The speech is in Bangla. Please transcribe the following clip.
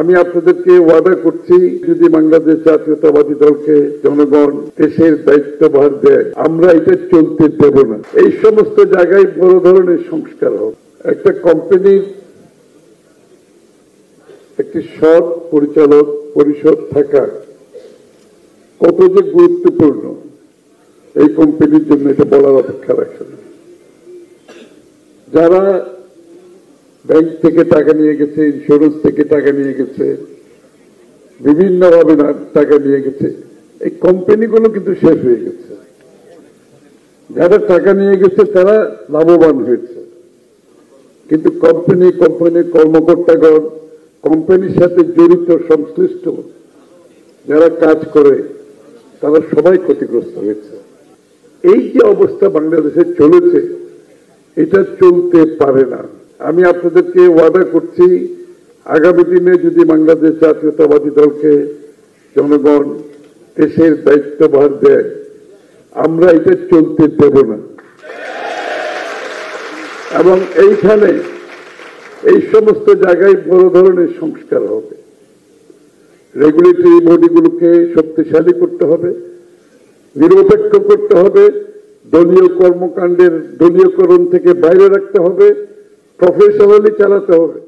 আমি আপনাদেরকে ওয়াদা করছি, যদি বাংলাদেশ জাতীয়তাবাদী দলকে জনগণ দেশের দায়িত্বভার দেয়, আমরা এটা চলতে দেব না। এই সমস্ত জায়গায় বড় ধরনের সংস্কার হোক। একটা কোম্পানির একটি সৎ পরিচালক পরিষদ থাকা কত যে গুরুত্বপূর্ণ, এই কোম্পানির জন্য এটা বলার অপেক্ষা রাখছে না। যারা ব্যাংক থেকে টাকা নিয়ে গেছে, ইন্স্যুরেন্স থেকে টাকা নিয়ে গেছে, বিভিন্নভাবে টাকা নিয়ে গেছে, এই কোম্পানিগুলো কিন্তু শেষ হয়ে গেছে। যারা টাকা নিয়ে গেছে তারা লাভবান হয়েছে, কিন্তু কোম্পানির কর্মকর্তাগণ, কোম্পানির সাথে জড়িত সংশ্লিষ্ট যারা কাজ করে, তারা সবাই ক্ষতিগ্রস্ত হয়েছে। এই যে অবস্থা বাংলাদেশে চলেছে, এটা চলতে পারে না। আমি আপনাদেরকে ওয়াদা করছি, আগামী দিনে যদি বাংলাদেশ জাতীয়তাবাদী দলকে জনগণ দেশের দায়িত্বভার দেয়, আমরা এটা চলতে দেব না। এবং এইখানে এই সমস্ত জায়গায় বড় ধরনের সংস্কার হবে। রেগুলেটরি বডিগুলোকে শক্তিশালী করতে হবে, নিরপেক্ষ করতে হবে, দলীয় কর্মকাণ্ডের দলীয়করণ থেকে বাইরে রাখতে হবে, প্রফেশনালি চালাতে হবে।